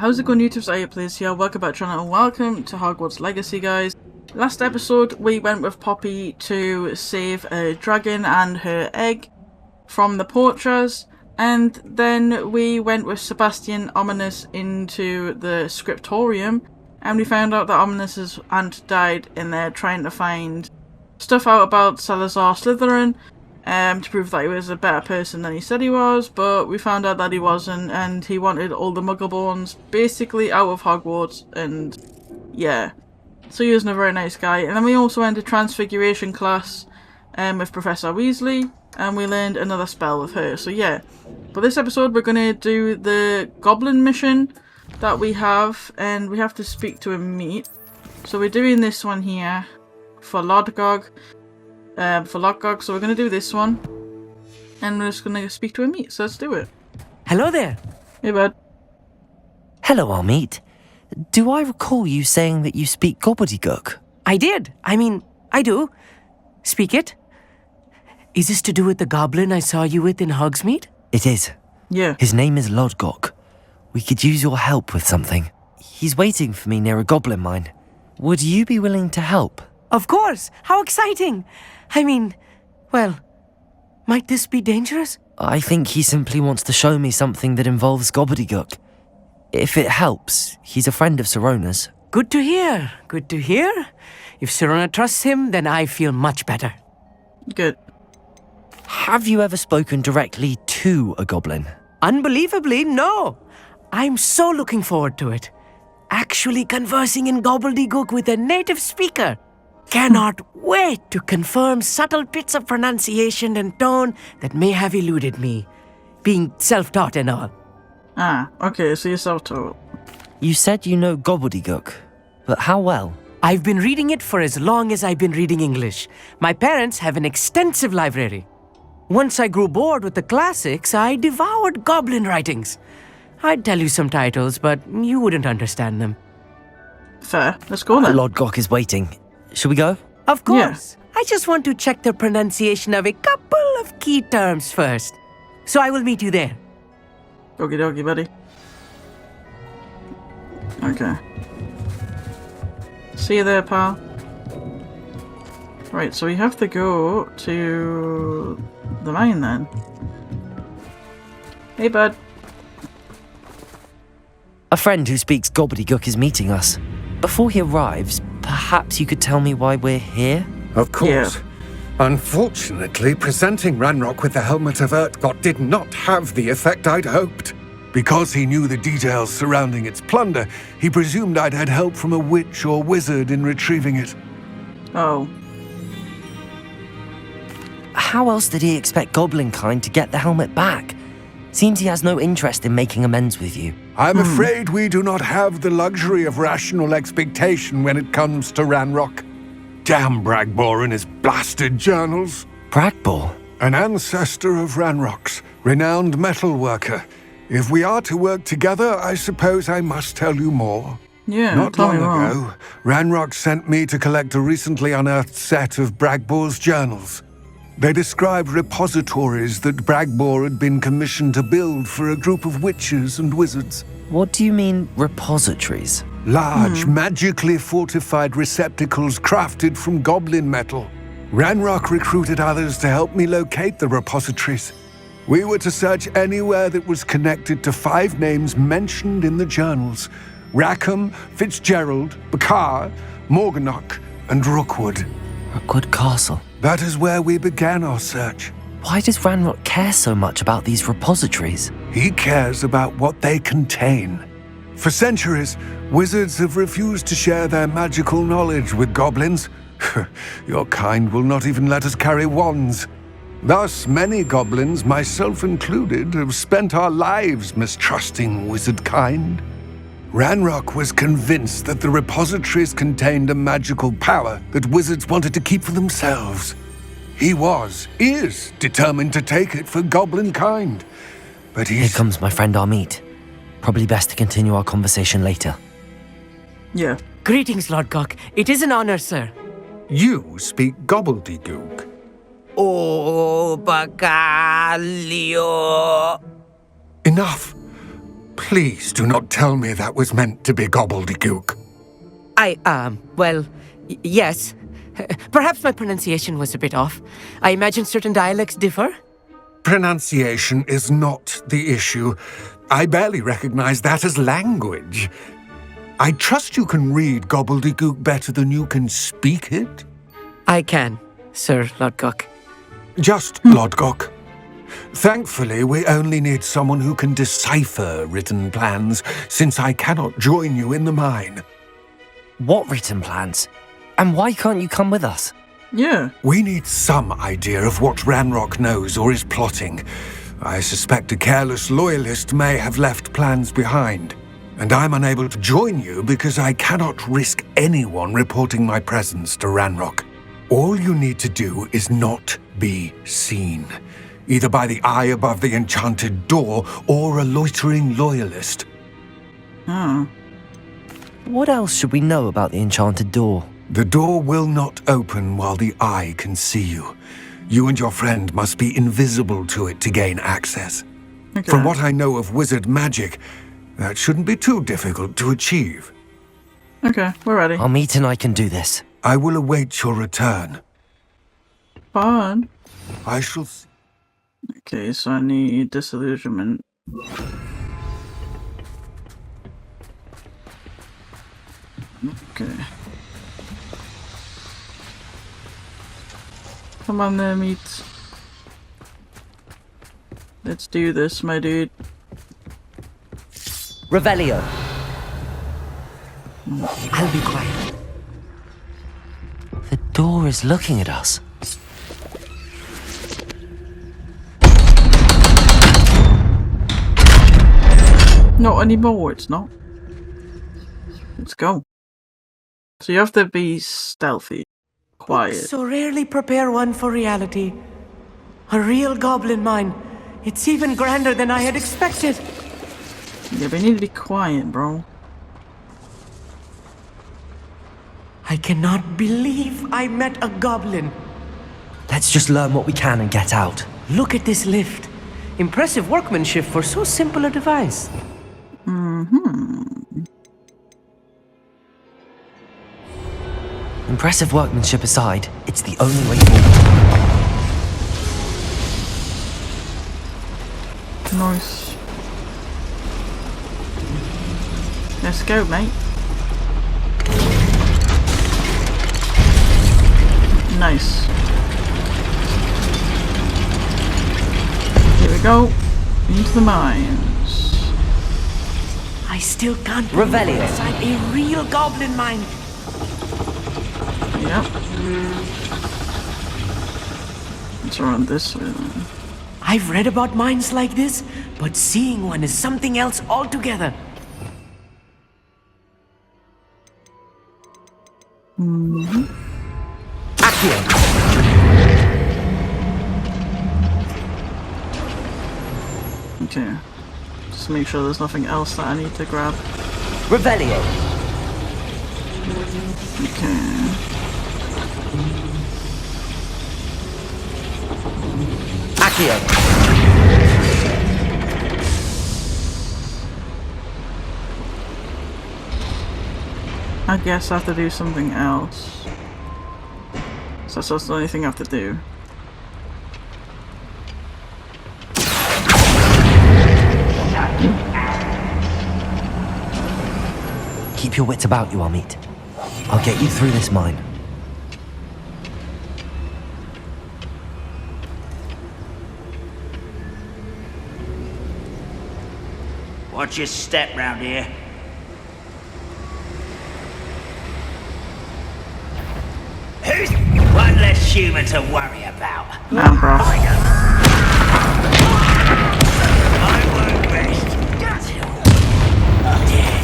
How's it going, YouTube's ElliotPlays here? Welcome back to the channel and welcome to Hogwarts Legacy, guys. Last episode we went with Poppy to save a dragon and her egg from the poachers, and then we went with Sebastian Ominous into the scriptorium, and we found out that Ominous's aunt died in there trying to find stuff out about Salazar Slytherin, to prove that he was a better person than he said he was, but we found out that he wasn't, and he wanted all the Muggleborns basically out of Hogwarts, and yeah. So he wasn't a very nice guy. And then we also went to Transfiguration class with Professor Weasley, and we learned another spell with her, so yeah. But this episode we're going to do the goblin mission that we have, and we have to speak to Amit. So we're doing this one here for Lodgok. So we're going to do this one, and we're just going to speak to Amit, so let's do it. Hello there. Hey, bud. Hello, Amit. Do I recall you saying that you speak gobbledegook? I did. I do. Speak it. Is this to do with the goblin I saw you with in Hogsmeade? It is. Yeah. His name is Lodgok. We could use your help with something. He's waiting for me near a goblin mine. Would you be willing to help? Of course. How exciting. Well, might this be dangerous? I think he simply wants to show me something that involves gobbledegook. If it helps, he's a friend of Sirona's. Good to hear. Good to hear. If Sirona trusts him, then I feel much better. Good. Have you ever spoken directly to a goblin? Unbelievably, no. I'm so looking forward to it. Actually conversing in gobbledegook with a native speaker. Cannot wait to confirm subtle bits of pronunciation and tone that may have eluded me, being self-taught and all. Ah, okay, so you're self-taught. You said you know gobbledegook, but how well? I've been reading it for as long as I've been reading English. My parents have an extensive library. Once I grew bored with the classics, I devoured goblin writings. I'd tell you some titles, but you wouldn't understand them. Fair. Let's go then. Lodgok is waiting. Should we go? Of course. Yeah. I just want to check the pronunciation of a couple of key terms first. So I will meet you there. Okie dokie, buddy. Okay. See you there, pal. Right, so we have to go to the mine then. Hey, bud. A friend who speaks gobbledegook is meeting us. Before he arrives, perhaps you could tell me why we're here? Of course. Yeah. Unfortunately, presenting Ranrok with the Helmet of Urtkot did not have the effect I'd hoped. Because he knew the details surrounding its plunder, he presumed I'd had help from a witch or wizard in retrieving it. Oh. How else did he expect goblinkind to get the helmet back? Seems he has no interest in making amends with you. I'm afraid we do not have the luxury of rational expectation when it comes to Ranrok. Damn Bragbor and his blasted journals. Bragbor? An ancestor of Ranrok's, renowned metalworker. If we are to work together, I suppose I must tell you more. Yeah, Not tell long me more. ago, Ranrok sent me to collect a recently unearthed set of Bragbor's journals. They described repositories that Bragbor had been commissioned to build for a group of witches and wizards. What do you mean, repositories? Large, magically fortified receptacles crafted from goblin metal. Ranrok recruited others to help me locate the repositories. We were to search anywhere that was connected to 5 names mentioned in the journals: Rackham, Fitzgerald, Bakar, Morganach, and Rookwood. Rookwood Castle. That is where we began our search. Why does Ranrok care so much about these repositories? He cares about what they contain. For centuries, wizards have refused to share their magical knowledge with goblins. Your kind will not even let us carry wands. Thus, many goblins, myself included, have spent our lives mistrusting wizard kind. Ranrok was convinced that the repositories contained a magical power that wizards wanted to keep for themselves. He is determined to take it for goblin kind. But Here comes my friend Amit. Probably best to continue our conversation later. Yeah. Greetings, Lodgok. It is an honor, sir. You speak gobbledegook. Oh, Bacalio. Enough. Please do not tell me that was meant to be gobbledygook. Well, yes. Perhaps my pronunciation was a bit off. I imagine certain dialects differ. Pronunciation is not the issue. I barely recognize that as language. I trust you can read gobbledygook better than you can speak it? I can, Sir Lodgok. Just Lodgok. Thankfully, we only need someone who can decipher written plans, since I cannot join you in the mine. What written plans? And why can't you come with us? Yeah. We need some idea of what Ranrok knows or is plotting. I suspect a careless loyalist may have left plans behind. And I'm unable to join you because I cannot risk anyone reporting my presence to Ranrok. All you need to do is not be seen, either by the eye above the enchanted door or a loitering loyalist. Oh. What else should we know about the enchanted door? The door will not open while the eye can see you. You and your friend must be invisible to it to gain access. Okay. From what I know of wizard magic, that shouldn't be too difficult to achieve. Okay, we're ready. Amit and I can do this. I will await your return. Fun. I shall see. Okay, so I need disillusionment. Okay. Come on there, meat. Let's do this, my dude. Revelio. I'll be quiet. The door is looking at us. Not anymore, it's not. Let's go. So you have to be stealthy. Quiet. So rarely prepare one for reality. A real goblin mine. It's even grander than I had expected. Yeah, but you need to be quiet, bro. I cannot believe I met a goblin. Let's just learn what we can and get out. Look at this lift. Impressive workmanship for so simple a device. Impressive workmanship aside, it's the only way forward. Nice. Let's go, mate. Nice. Here we go. Into the mines. I still can't believe Revelio. I'm inside a real goblin mine. Yep. Let's run this way then. I've read about mines like this, but seeing one is something else altogether. Okay. Just make sure there's nothing else that I need to grab. Revelio. Okay. Accio. I guess I have to do something else. So that's the only thing I have to do. Keep your wits about you, Amit. I'll get you through this mine. Watch your step round here. Who's one less human to worry about? Nah, bro. I won't rest till I'm dead.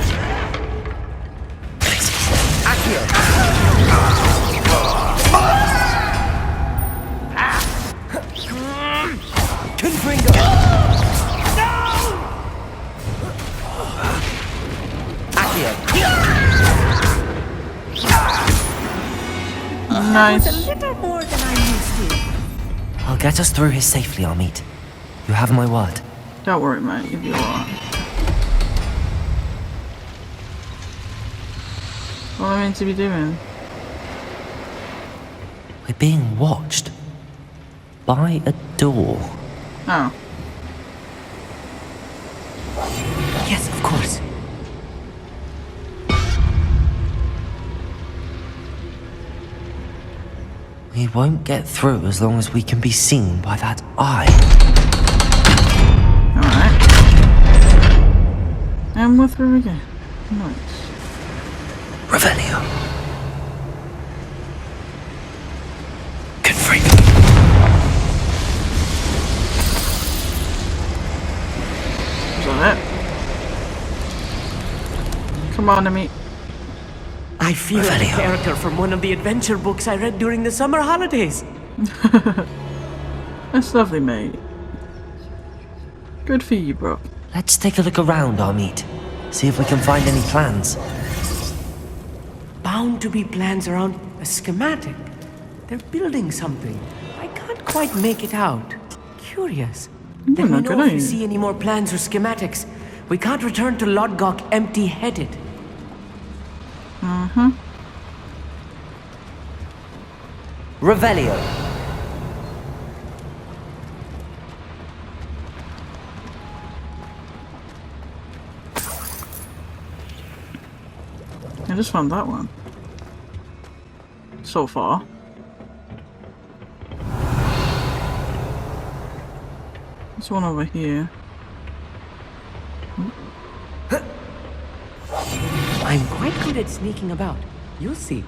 Nice. A little more than I'm used to. I'll get us through here safely, Amit. You have my word. Don't worry, mate. You'll be alright. What am I meant to be doing? We're being watched. By a door. Oh. Yes, of course. We won't get through as long as we can be seen by that eye. Alright. And we're through again. Nice. Revelio. Confront. Is that it? Come on, Amit. I feel like a character from one of the adventure books I read during the summer holidays. That's lovely, mate. Good for you, bro. Let's take a look around, Amit. See if we can find any plans. Bound to be plans around a schematic. They're building something. I can't quite make it out. Curious. Let me know if you see any more plans or schematics. We can't return to Lodgok empty-headed. Mm-hmm. Revelio. I just found that one. So far. There's one over here. I'm quite good at sneaking about. You'll see.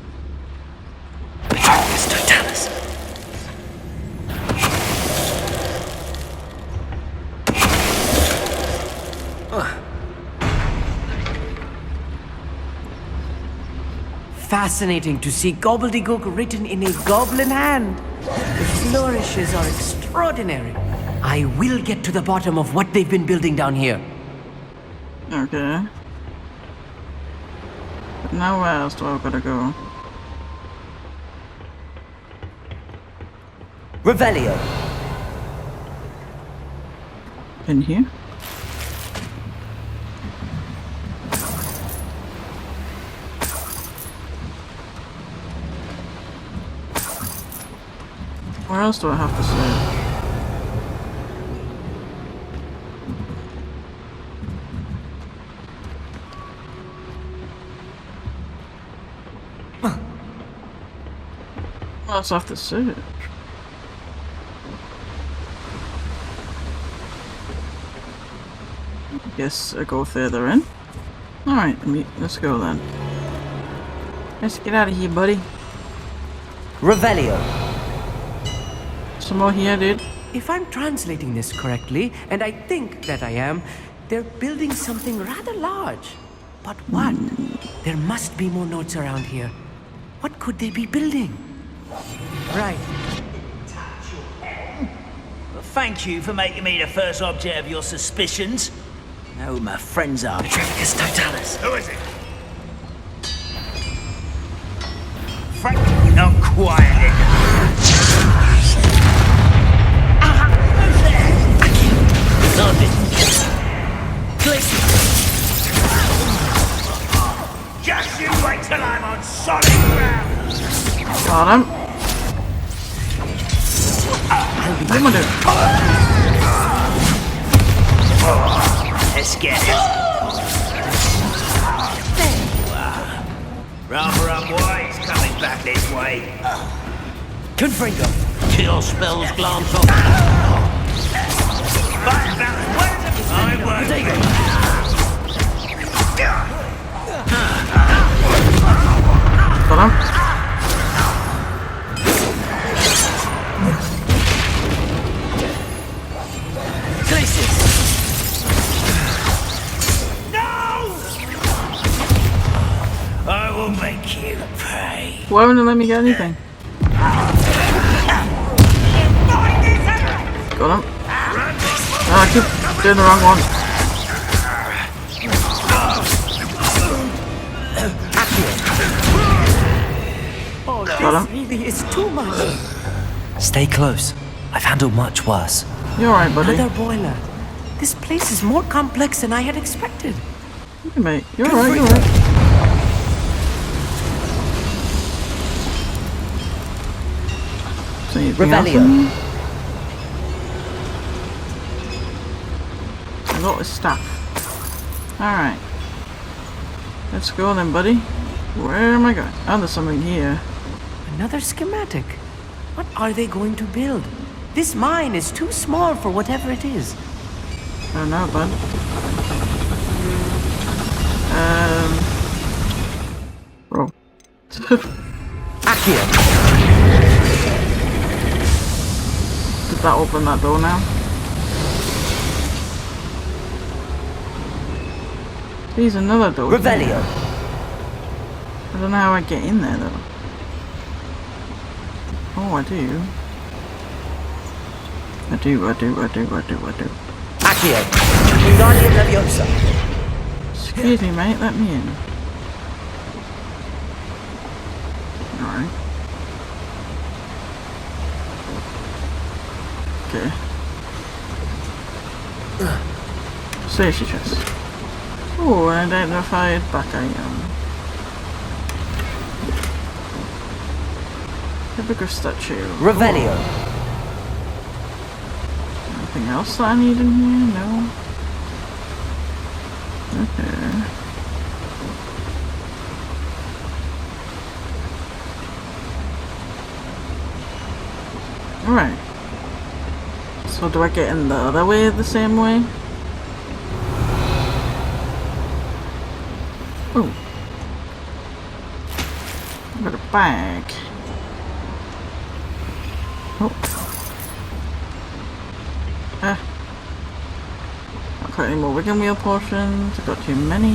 Fascinating to see gobbledygook written in a goblin hand. The flourishes are extraordinary. I will get to the bottom of what they've been building down here. Okay. But now where else do I gotta go? Revelio. In here? Where else do I have to search? Where else do I have to search? Guess I go further in. Alright, let's go then. Let's get out of here, buddy. Revelio. Some more here, dude. If I'm translating this correctly, and I think that I am, they're building something rather large. But what? There must be more notes around here. What could they be building? Right. Well, thank you for making me the first object of your suspicions. Now my friends are. Petrificus totalis. Who is it? Frank, not quiet. Who's there? Nothing. Just you wait till I'm on solid ground. Got him. What am I doing? Let's get it. Rather unwise coming back this way. Confringo. Kill spells glance off. But about I won't. Got him. I will make you pay. Why wouldn't it let me get anything? Got him. Oh, I keep doing the wrong one. Got him. Really is too much. Stay close. I've handled much worse. You're alright, buddy. Another boiler. This place is more complex than I had expected. Hey, mate. You're alright, you're alright. anything else Revelio. in here? A lot of stuff. Alright. Let's go then, buddy. Where am I going? Oh, there's something here. Another schematic. What are they going to build? This mine is too small for whatever it is. I don't know, bud. Bro. Accio. Did that open that door now? There's another door. Revelio. I don't know how I get in there though. Oh, I do. I do. Accio. Wingardium Leviosa. Excuse me, mate, let me in. Alright. Okay. Safety chest. Oh, unidentified back I am. Typical statue. Revelio. Anything else that I need in here? No. Okay. Alright. So do I get in the other way the same way? Oh. I've got a bag. Oh. Not got any more wiggin wheel portions. I've got too many.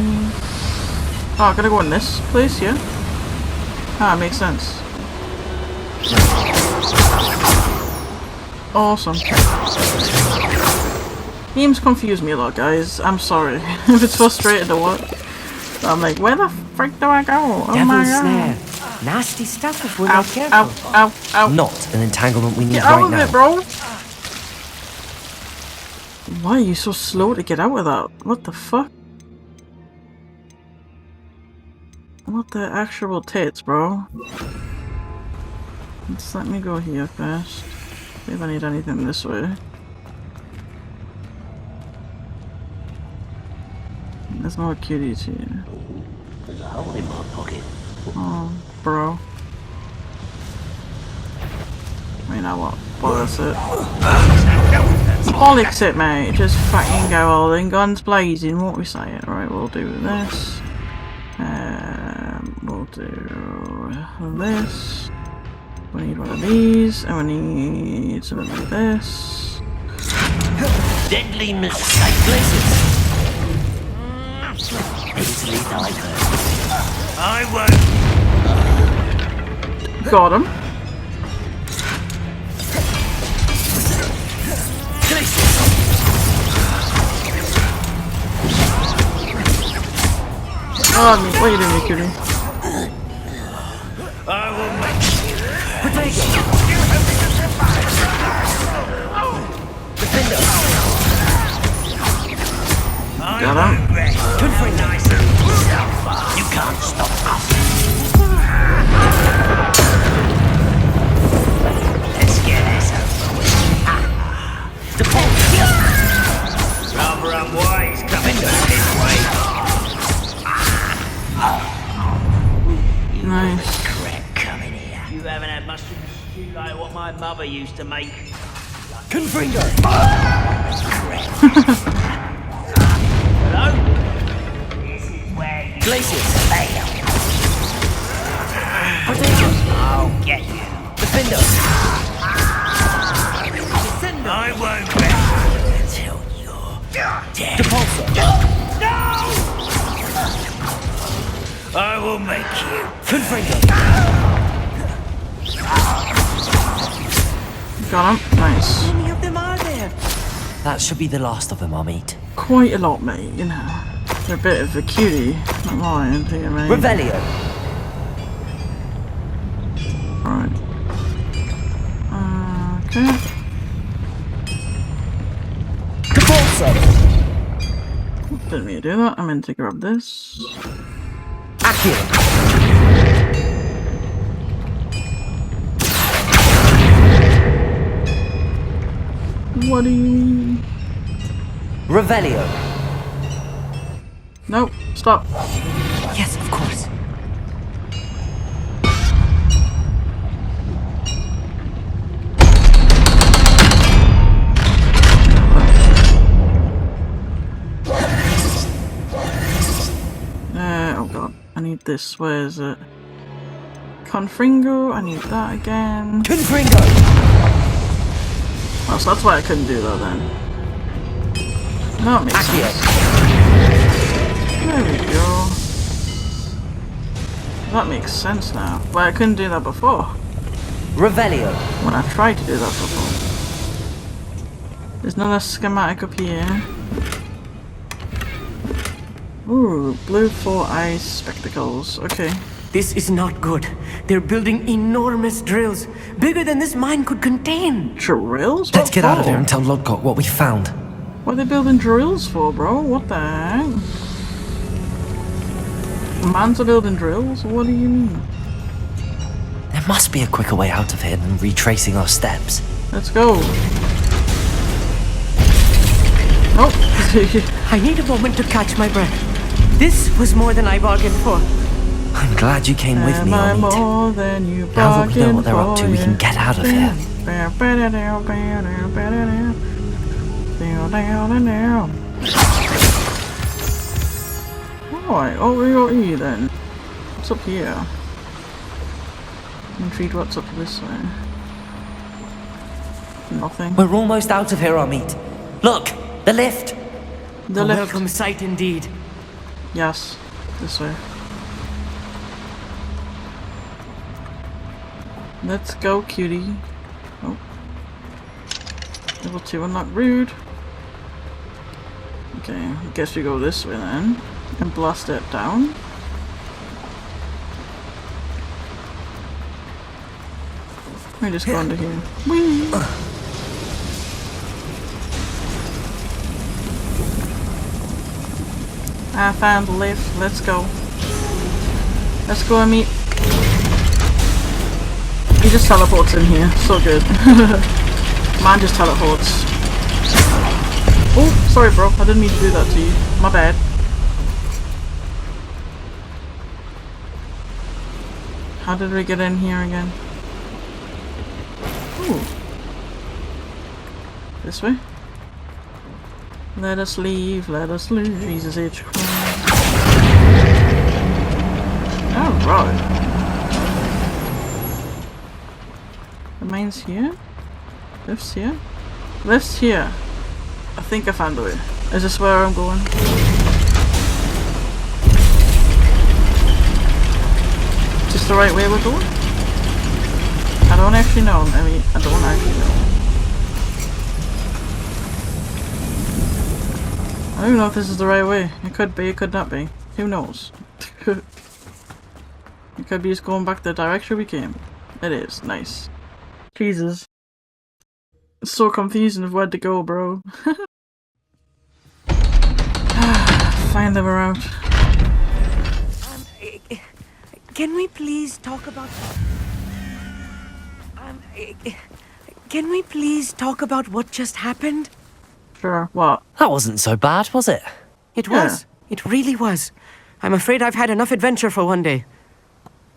Oh, I gotta go in this place, yeah? Ah, makes sense. Awesome. Games confuse me a lot, guys. I'm sorry if it's frustrated or what. But I'm like, where the frick do I go? Oh my Devil's god. snare. Nasty stuff if we're Ow, not careful. ow, ow. Not an entanglement we need Get out right of now. it, bro! Why are you so slow to get out of that? What the fuck? What the actual tits, bro? Let's let me go here first. See if I need anything this way. There's no cuties here. There's a hole in my pocket. Oh, bro. You know what? Well, that's it. Bollocks it, mate. Just fucking go all in guns blazing. What we saying? Right, we'll do this. We'll do this. We need one of these, and we need something like this. Deadly mistake. Places. Easily diverted. I won't. Got him. Oh, what are you doing, you cutie? I will make you. Defender. Got him. Good for nice. You can't stop us. Let's get this over with. Rather unwise coming this way. Nice. Correct coming here. You haven't had mushroom stew like what my mother used to make. Confringo. Hello? This is where you Glaciers. fail. Potato. I'll get you. Defender. I won't rest until you're dead. Depulsor. No! I will make you. Confringo. Got him. Nice. How many of them are there? That should be the last of them, Amit. Quite a lot, mate, you know. They're a bit of a cutie. Not lying to you, mate. Revelio. Right. Okay. Depulsor. Didn't mean to do that. I meant to grab this. Accio. What do you mean? Revelio. Nope, stop. Yes, of course. Oh god, I need this. Where is it? Confringo, I need that again. Confringo! Oh, so that's why I couldn't do that then. That makes sense. There we go. That makes sense now. Why I couldn't do that before. Revelio. When I tried to do that before. There's another schematic up here. Ooh, blue 4-eye spectacles. Okay. This is not good. They're building enormous drills, bigger than this mine could contain. Drills? Let's get out of for? here and tell Lodgok what we found. What are they building drills for, bro? What the heck? Mans are building drills? What do you mean? There must be a quicker way out of here than retracing our steps. Let's go. Oh. I need a moment to catch my breath. This was more than I bargained for. I'm glad you came with me, Amit. More than you Now that we know what they're up to, we for, can get out of here. Alright, over your E then. What's up here? I'm intrigued what's up this way. Nothing. We're almost out of here, Amit. Look, the lift. The A lift. welcome sight indeed. Yes, this way. Let's go, cutie. Oh. Level 2 unlock rude. Okay, I guess we go this way then. And blast it down. We just go under here. Whee! I found the lift. Let's go. Let's go, Amit. He just teleports in here. So good. Man just teleports. Oh, sorry bro. I didn't mean to do that to you. My bad. How did we get in here again? Ooh. This way? Let us leave, let us leave. Jesus H. Christ. Alright. The mine's here? Lift's here? Lift's here. I think I found the way. Is this where I'm going? Is this the right way we're going? I don't actually know. I mean, I don't actually know. I don't even know if this is the right way. It could be, it could not be. Who knows? It could be just going back the direction we came. It is. Nice. Jesus. It's so confusing of where to go, bro. Finally we're out. Can we please talk about... Can we please talk about what just happened? Sure. What? That wasn't so bad, was it? It was. It really was. I'm afraid I've had enough adventure for one day.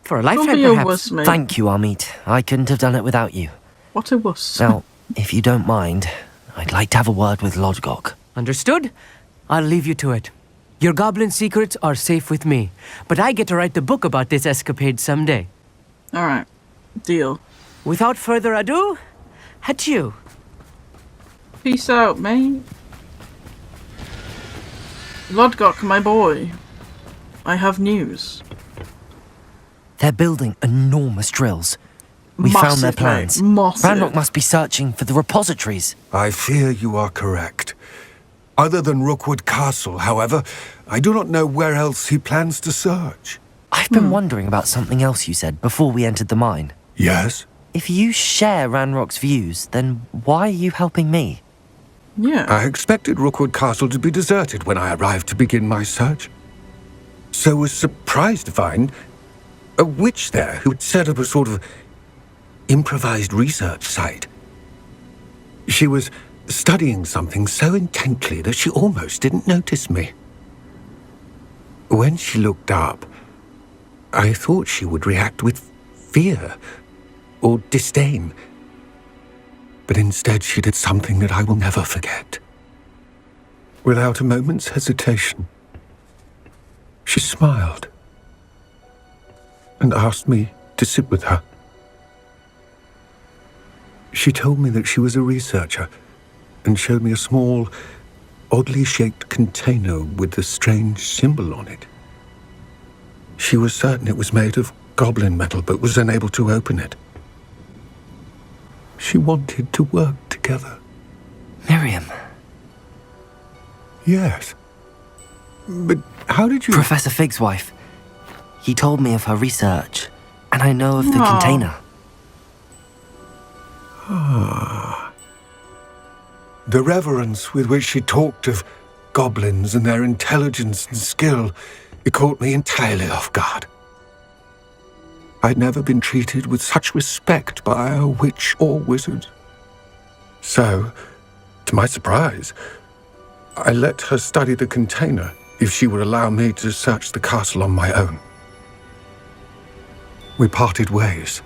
For a Don't lifetime, be a perhaps. wuss, mate. Thank you, Amit. I couldn't have done it without you. What a wuss. Now, if you don't mind, I'd like to have a word with Lodgok. Understood? I'll leave you to it. Your goblin secrets are safe with me, but I get to write the book about this escapade someday. Alright. Deal. Without further ado, adieu. Peace out, mate. Lodgok, my boy. I have news. They're building enormous drills. We found their Massive, plans. mate. Massive. Ranrok must be searching for the repositories. I fear you are correct. Other than Rookwood Castle, however, I do not know where else he plans to search. I've been wondering about something else you said before we entered the mine. Yes? If you share Ranrock's views, then why are you helping me? Yeah. I expected Rookwood Castle to be deserted when I arrived to begin my search. So was surprised to find a witch there who had set up a sort of improvised research site. She was studying something so intently that she almost didn't notice me. When she looked up, I thought she would react with fear or disdain. But instead she did something that I will never forget. Without a moment's hesitation, she smiled and asked me to sit with her. She told me that she was a researcher and showed me a small, oddly shaped container with a strange symbol on it. She was certain it was made of goblin metal, but was unable to open it. She wanted to work together. Miriam. Yes. But how did you... Professor Fig's wife. He told me of her research, and I know of the Aw. container. The reverence with which she talked of goblins and their intelligence and skill, it caught me entirely off guard. I'd never been treated with such respect by a witch or wizard. So, to my surprise, I let her study the container if she would allow me to search the castle on my own. We parted ways,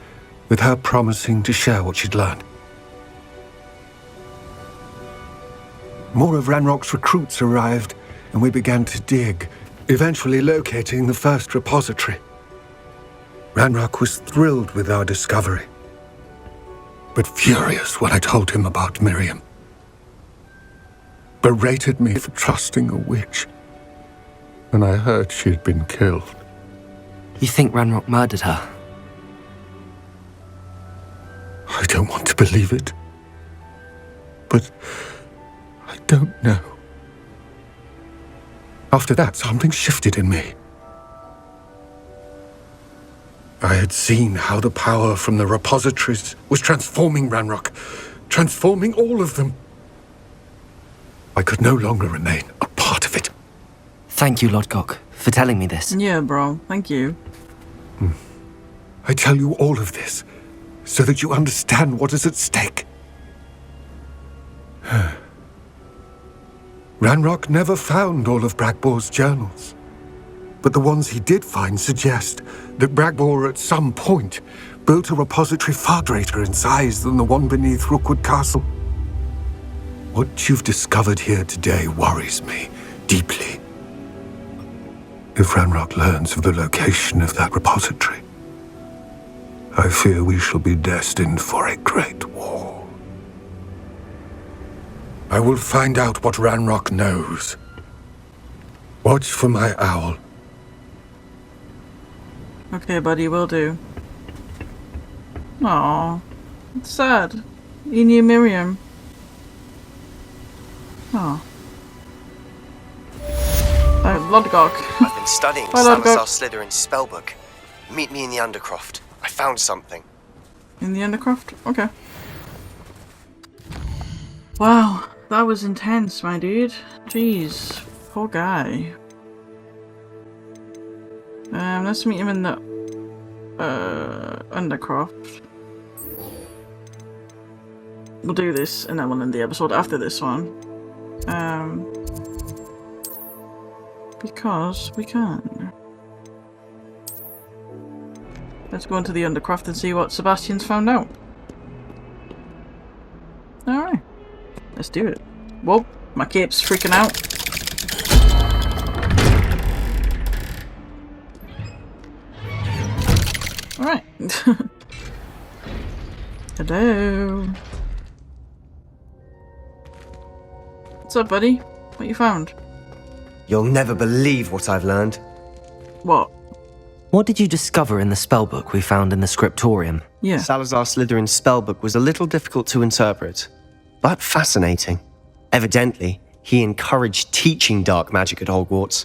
with her promising to share what she'd learned. More of Ranrok's recruits arrived, and we began to dig, eventually locating the first repository. Ranrok was thrilled with our discovery, but furious when I told him about Miriam. Berated me for trusting a witch, and I heard she had been killed. You think Ranrok murdered her? I don't want to believe it, but I don't know. After that, something shifted in me. I had seen how the power from the repositories was transforming Ranrok, transforming all of them. I could no longer remain a part of it. Thank you, Lodgok, for telling me this. Yeah, bro. Thank you. I tell you all of this so that you understand what is at stake. Ranrok never found all of Bragbor's journals, but the ones he did find suggest that Bragbor at some point built a repository far greater in size than the one beneath Rookwood Castle. What you've discovered here today worries me deeply. If Ranrok learns of the location of that repository, I fear we shall be destined for a great war. I will find out what Ranrok knows. Watch for my owl. Okay, buddy, will do. Aw, it's sad. You knew Miriam. Aw. Lodgok. I've been studying Hi, Lodgok. Salazar Slytherin's spellbook. Meet me in the Undercroft. I found something. In the Undercroft? Okay. Wow, that was intense, my dude. Jeez, poor guy. Let's meet him in the Undercroft. We'll do this and then we'll end the episode after this one. Because we can. Let's go into the Undercroft and see what Sebastian's found out. Alright. Let's do it. Whoa, my cape's freaking out. Alright. Hello. What's up, buddy? What you found? You'll never believe what I've learned. What? What did you discover in the spellbook we found in the scriptorium? Yeah. Salazar Slytherin's spellbook was a little difficult to interpret, but fascinating. Evidently, he encouraged teaching dark magic at Hogwarts.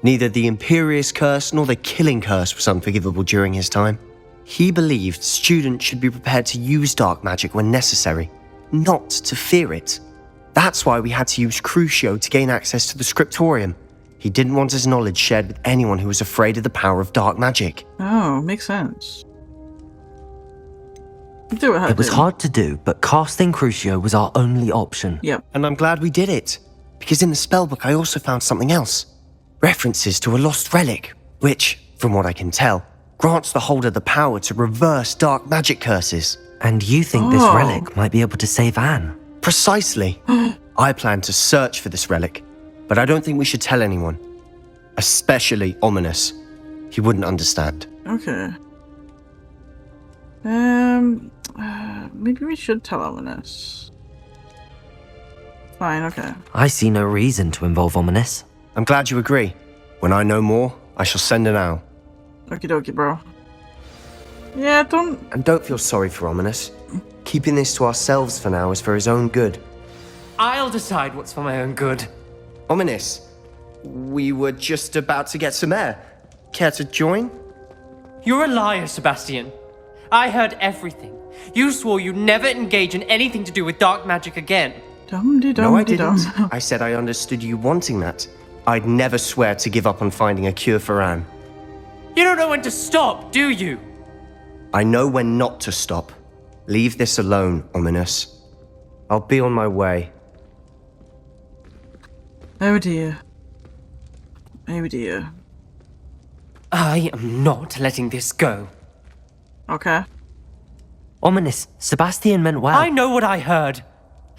Neither the Imperious Curse nor the Killing Curse was unforgivable during his time. He believed students should be prepared to use dark magic when necessary, not to fear it. That's why we had to use Crucio to gain access to the scriptorium. He didn't want his knowledge shared with anyone who was afraid of the power of dark magic. Oh, makes sense. Do it, It was hard to do, but casting Crucio was our only option. Yep. And I'm glad we did it. Because in the spellbook I also found something else. References to a lost relic, which, from what I can tell, grants the holder the power to reverse dark magic curses. And you think this relic might be able to save Anne? Precisely. I plan to search for this relic, but I don't think we should tell anyone. Especially Ominous. He wouldn't understand. Okay. Maybe we should tell Ominous. Fine, okay. I see no reason to involve Ominous. I'm glad you agree. When I know more, I shall send an owl. Okie dokie, bro. Yeah, don't... And don't feel sorry for Ominous. Keeping this to ourselves for now is for his own good. I'll decide what's for my own good. Ominous, we were just about to get some air. Care to join? You're a liar, Sebastian. I heard everything. You swore you'd never engage in anything to do with dark magic again. No, I didn't. I said I understood you wanting that. I'd never swear to give up on finding a cure for Anne. You don't know when to stop, do you? I know when not to stop. Leave this alone, Ominous. I'll be on my way. Oh dear. Oh dear. I am not letting this go. Okay. Ominous, Sebastian meant well. I know what I heard.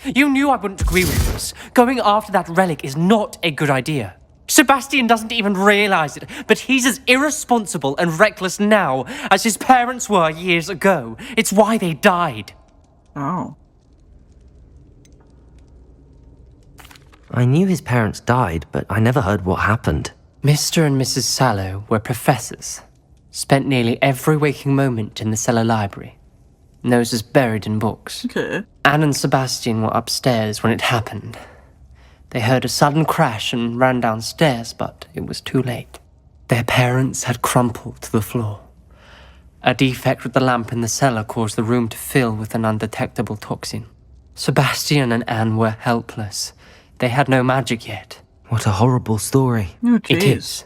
You knew I wouldn't agree with this. Going after that relic is not a good idea. Sebastian doesn't even realize it, but he's as irresponsible and reckless now as his parents were years ago. It's why they died. Oh. I knew his parents died, but I never heard what happened. Mr. and Mrs. Sallow were professors. Spent nearly every waking moment in the cellar library. Noses buried in books. Okay. Anne and Sebastian were upstairs when it happened. They heard a sudden crash and ran downstairs, but it was too late. Their parents had crumpled to the floor. A defect with the lamp in the cellar caused the room to fill with an undetectable toxin. Sebastian and Anne were helpless. They had no magic yet. What a horrible story. Oh, It jeez. is.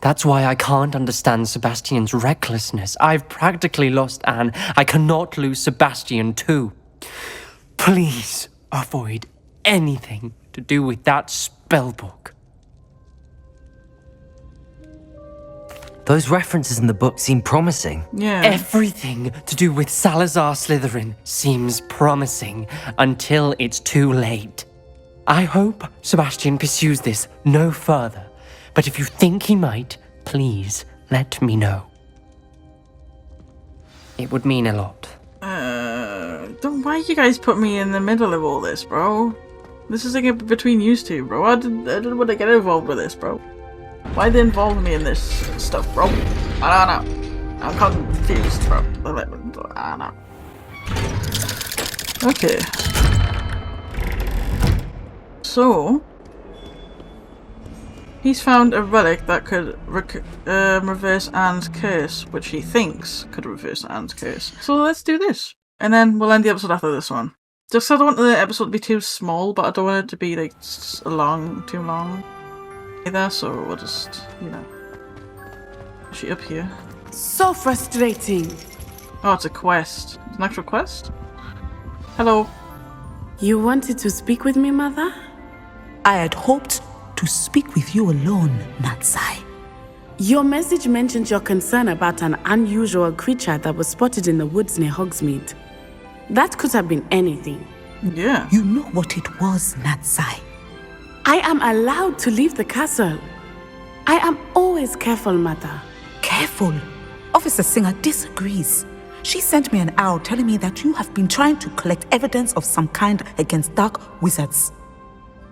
That's why I can't understand Sebastian's recklessness. I've practically lost Anne. I cannot lose Sebastian too. Please avoid anything to do with that spellbook. Those references in the book seem promising. Yeah. Everything to do with Salazar Slytherin seems promising until it's too late. I hope Sebastian pursues this no further. But if you think he might, please let me know. It would mean a lot. Why you guys put me in the middle of all this, bro? This is like between you two, bro. I didn't want to get involved with this, bro. Why they involve me in this stuff, bro? I don't know. I'm confused, bro. I don't know. Okay. So... he's found a relic that could reverse Anne's curse, which he thinks could reverse Anne's curse. So let's do this. And then we'll end the episode after this one. Just I don't want the episode to be too small, but I don't want it to be like too long either, so we'll just, you know. Is she up here? So frustrating. Oh, it's a quest. It's an actual quest? Hello. You wanted to speak with me, Mother? I had hoped to speak with you alone, Natsai. Your message mentioned your concern about an unusual creature that was spotted in the woods near Hogsmeade. That could have been anything. Yeah. You know what it was, Natsai. I am allowed to leave the castle. I am always careful, Mother. Careful. Officer Singer disagrees. She sent me an owl telling me that you have been trying to collect evidence of some kind against dark wizards.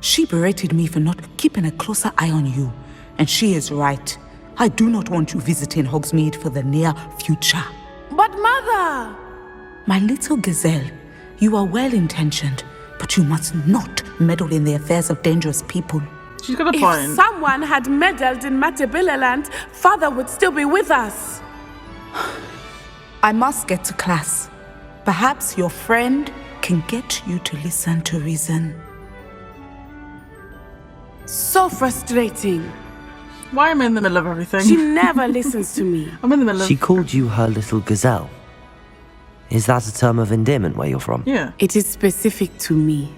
She berated me for not keeping a closer eye on you, and she is right. I do not want you visiting Hogsmeade for the near future. But Mother! My little gazelle, you are well-intentioned, but you must not meddle in the affairs of dangerous people. She's got a If point. someone had meddled in Matabeleland, Father would still be with us. I must get to class. Perhaps your friend can get you to listen to reason. So frustrating. Why am I in the middle of everything? She never listens to me. I'm in the middle of... She called you her little gazelle. Is that a term of endearment where you're from? Yeah. It is specific to me.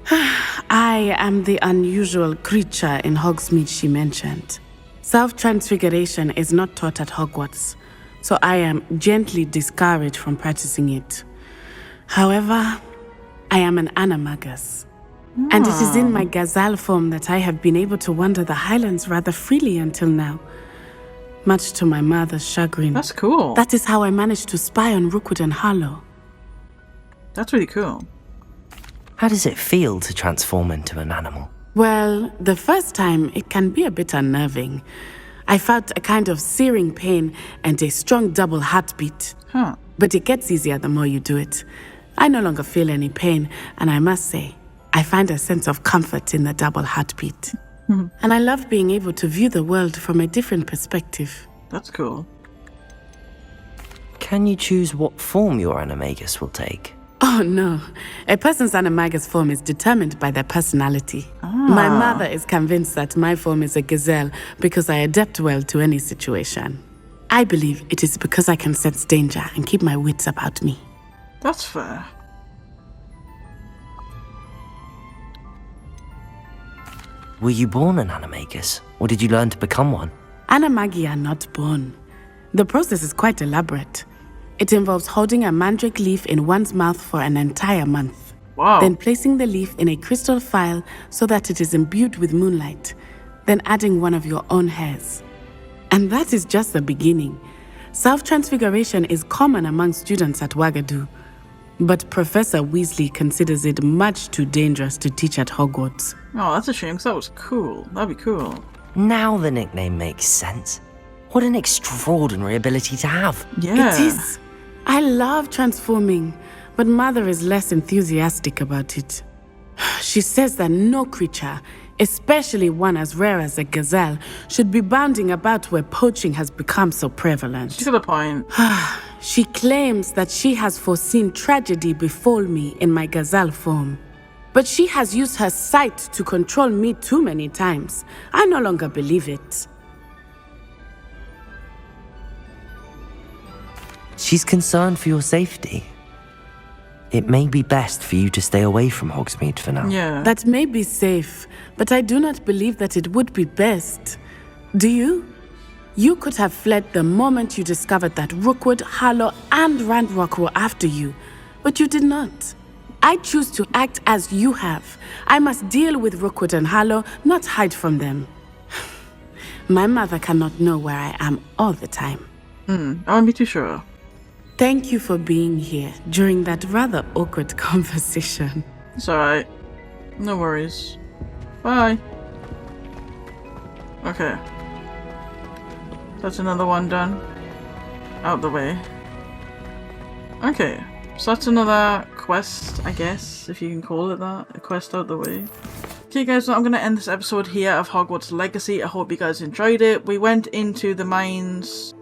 I am the unusual creature in Hogsmeade she mentioned. Self-transfiguration is not taught at Hogwarts, so I am gently discouraged from practicing it. However, I am an animagus. And it is in my gazelle form that I have been able to wander the Highlands rather freely until now. Much to my mother's chagrin. That's cool. That is how I managed to spy on Rookwood and Harlow. That's really cool. How does it feel to transform into an animal? Well, the first time it can be a bit unnerving. I felt a kind of searing pain and a strong double heartbeat. Huh. But it gets easier the more you do it. I no longer feel any pain, and I must say, I find a sense of comfort in the double heartbeat. And I love being able to view the world from a different perspective. That's cool. Can you choose what form your animagus will take? Oh no, a person's animagus form is determined by their personality. My mother is convinced that my form is a gazelle because I adapt well to any situation. I believe it is because I can sense danger and keep my wits about me. That's fair. Were you born an animagus, or did you learn to become one? Animagi are not born. The process is quite elaborate. It involves holding a mandrake leaf in one's mouth for an entire month. Wow. Then placing the leaf in a crystal phial so that it is imbued with moonlight. Then adding one of your own hairs. And that is just the beginning. Self-transfiguration is common among students at Wagadu. But Professor Weasley considers it much too dangerous to teach at Hogwarts. Oh, that's a shame, because that was cool. That'd be cool. Now the nickname makes sense. What an extraordinary ability to have. Yeah. It is. I love transforming, but Mother is less enthusiastic about it. She says that no creature, especially one as rare as a gazelle, should be bounding about where poaching has become so prevalent. She's got a point. She claims that she has foreseen tragedy befall me in my gazelle form. But she has used her sight to control me too many times. I no longer believe it. She's concerned for your safety. It may be best for you to stay away from Hogsmeade for now. Yeah. That may be safe, but I do not believe that it would be best. Do you? You could have fled the moment you discovered that Rookwood, Harlow, and Ranrok were after you, but you did not. I choose to act as you have. I must deal with Rookwood and Harlow, not hide from them. My mother cannot know where I am all the time. I won't be too sure. Thank you for being here during that rather awkward conversation. It's alright. No worries. Bye. Okay. That's another one done. Out the way. Okay. So that's another quest, I guess, if you can call it that. A quest out the way. Okay guys, so I'm going to end this episode here of Hogwarts Legacy. I hope you guys enjoyed it. We went into the mines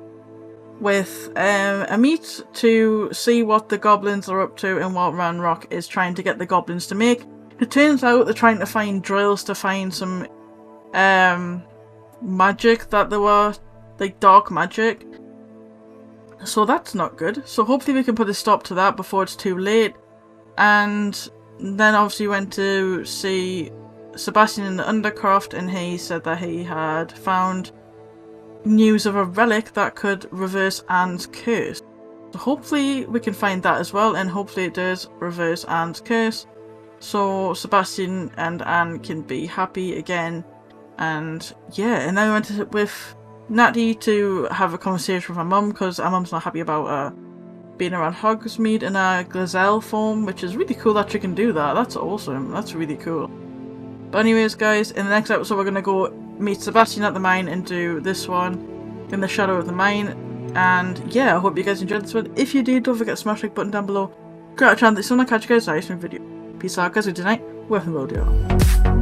with Amit to see what the goblins are up to and what Ranrok is trying to get the goblins to make. It turns out they're trying to find drills to find some magic that they were, like dark magic. So that's not good. So hopefully we can put a stop to that before it's too late. And then obviously went to see Sebastian in the Undercroft, and he said that he had found news of a relic that could reverse Anne's curse. So hopefully we can find that as well, and hopefully it does reverse Anne's curse. So Sebastian and Anne can be happy again. And yeah, and then we went with Natty to have a conversation with her mum, because her mum's not happy about being around Hogsmeade in a gazelle form, which is really cool that she can do that. That's awesome. That's really cool. But anyways guys, in the next episode we're going to go meet Sebastian at the mine and do this one in the shadow of the mine. And yeah, I hope you guys enjoyed this one. If you did, don't forget to smash the like button down below. Great chance that soon I'll catch you guys in the next video. Peace out guys, good night, we're from Lodgok.